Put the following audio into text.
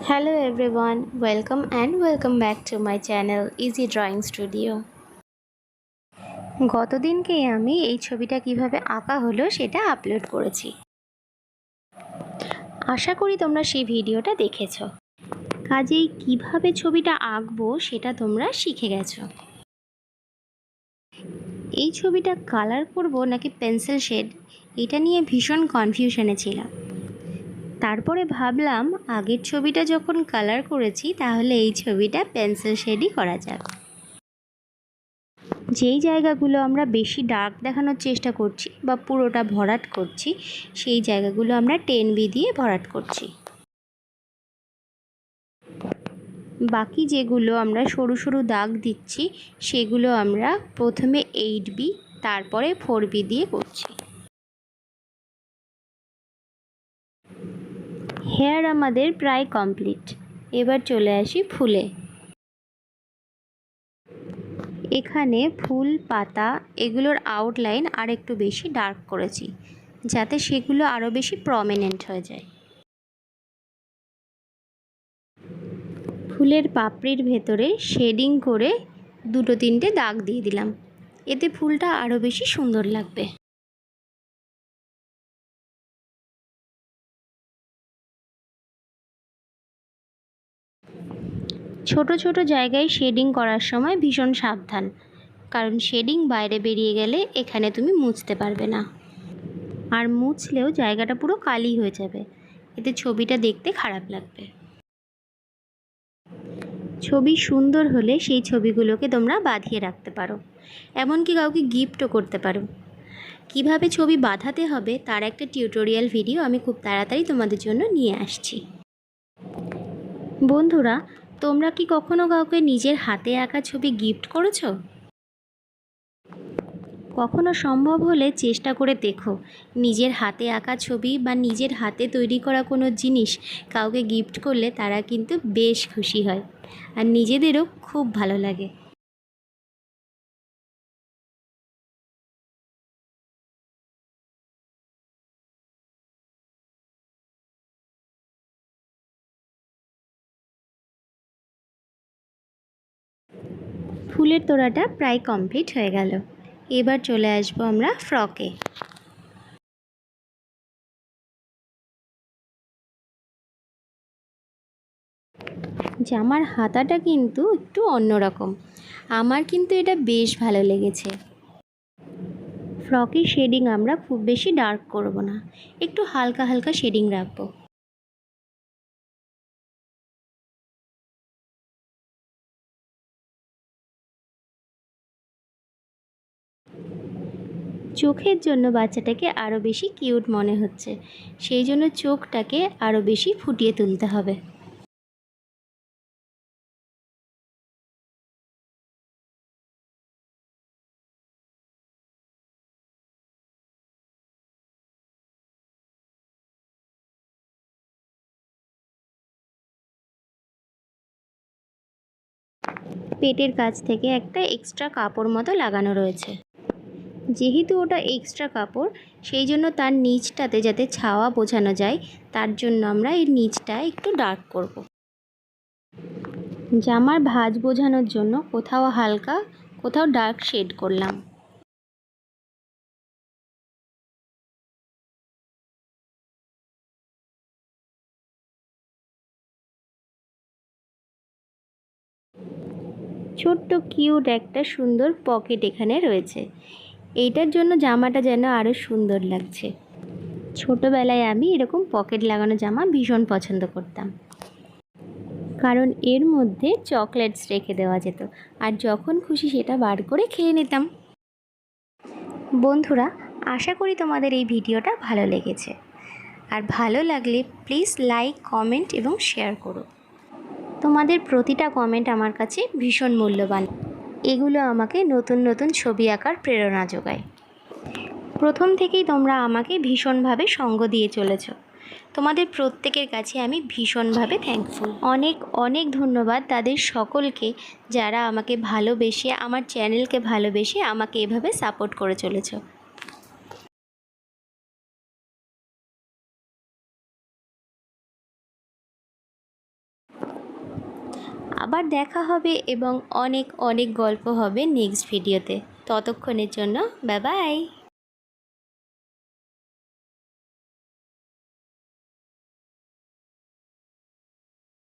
Hello everyone, welcome back to my channel Easy Drawing Studio. গতদিনকে আমি এই ছবিটা কিভাবে আঁকা হলো সেটা আপলোড করেছি। আশা করি তোমরা সেই ভিডিওটা দেখেছো। কাজেই কিভাবে ছবিটা আঁকবো সেটা তোমরা শিখে গেছো। এই ছবিটা কালার করব নাকি পেন্সিল শেড এটা নিয়ে ভীষণ কনফিউশনে ছিলাম। তারপরে ভাবলাম আগের ছবিটা যখন কালার করেছি তাহলে এই ছবিটা পেন্সিল শেডই করা যাক। যেই জায়গাগুলো আমরা বেশি ডার্ক দেখানোর চেষ্টা করছি বা পুরোটা ভরাট করছি সেই জায়গাগুলো আমরা 10B দিয়ে ভরাট করছি। বাকি যেগুলো আমরা সরু সরু দাগ দিচ্ছি সেগুলো আমরা প্রথমে 8B তারপরে 4B দিয়ে করছি। হেয়ার আমাদের প্রায় কমপ্লিট। এবার চলে আসি ফুলে। এখানে ফুল পাতা এগুলোর আউটলাইন আর একটু বেশি ডার্ক করেছি যাতে সেগুলো আরও বেশি প্রমিনেন্ট হয়ে যায়। ফুলের পাপড়ির ভেতরে শেডিং করে 2-3টে দাগ দিয়ে দিলাম, এতে ফুলটা আরও বেশি সুন্দর লাগবে। ছোট ছোট জায়গায় শেডিং করার সময় ভীষণ সাবধান, কারণ শেডিং বাইরে বেরিয়ে গেলে এখানে তুমি মুছতে পারবে না, আর মুছলেও জায়গাটা পুরো কালি হয়ে যাবে, এতে ছবিটা দেখতে খারাপ লাগবে। ছবি সুন্দর হলে সেই ছবিগুলোকে তোমরা বাঁধিয়ে রাখতে পারো, এমনকি কাউকে গিফটও করতে পারো। কিভাবে ছবি বাঁধাতে হবে তার একটা টিউটোরিয়াল ভিডিও আমি খুব তাড়াতাড়ি তোমাদের জন্য নিয়ে আসছি। বন্ধুরা, তোমরা কি কখনো কাউকে নিজের হাতে আঁকা ছবি গিফট করেছো? কখনো সম্ভব হলে চেষ্টা করে দেখো নিজের হাতে আঁকা ছবি বা নিজের হাতে তৈরি করা কোনো জিনিস কাউকে গিফট করলে তারা কিন্তু বেশ খুশি হয় আর নিজেদেরও খুব ভালো লাগে। ফুলের তোড়াটা প্রায় কমপ্লিট হয়ে গেল। এবার চলে আসবো আমরা ফ্রকে। জামার হাতাটা কিন্তু একটু অন্যরকম, আমার কিন্তু এটা বেশ ভালো লেগেছে। ফ্রকের শেডিং আমরা খুব বেশি ডার্ক করব না, একটু হালকা হালকা শেডিং রাখবো। চোখের জন্য বাচ্চাটাকে আরও বেশি কিউট মনে হচ্ছে, সেই জন্য চোখটাকে আরও বেশি ফুটিয়ে তুলতে হবে। পেটের কাছ থেকে একটা এক্সট্রা কাপড় মতো লাগানো রয়েছে, যেহেতু ওটা এক্সট্রা কাপড় সেই জন্য তার নিচটাতে যাতে ছাওয়া বোঝানো যায় তার জন্য আমরা এর নিচটা একটু ডার্ক করব। জামার ভাঁজ বোঝানোর জন্য কোথাও হালকা কোথাও ডার্ক শেড করলাম। ছোট্ট কিউট একটা সুন্দর পকেট এখানে রয়েছে, এইটার জন্য জামাটা যেন আরও সুন্দর লাগছে। ছোটোবেলায় আমি এরকম পকেট লাগানো জামা ভীষণ পছন্দ করতাম, কারণ এর মধ্যে চকলেটস রেখে দেওয়া যেত আর যখন খুশি সেটা বার করে খেয়ে নিতাম। বন্ধুরা, আশা করি তোমাদের এই ভিডিওটা ভালো লেগেছে, আর ভালো লাগলে প্লিজ লাইক, কমেন্ট এবং শেয়ার করো। তোমাদের প্রতিটা কমেন্ট আমার কাছে ভীষণ মূল্যবান, এগুলো আমাকে নতুন নতুন ছবি আঁকার প্রেরণা যোগায়। প্রথম থেকেই তোমরা আমাকে ভীষণভাবে সঙ্গ দিয়ে চলেছ, তোমাদের প্রত্যেকের কাছে আমি ভীষণভাবে থ্যাঙ্কফুল। অনেক অনেক ধন্যবাদ তাদের সকলকে যারা আমাকে ভালোবেসে, আমার চ্যানেলকে ভালোবেসে আমাকে এভাবে সাপোর্ট করে চলেছ। আবার দেখা হবে এবং অনেক অনেক গল্প হবে নেক্সট ভিডিওতে। ততক্ষণের জন্য বাই বাই।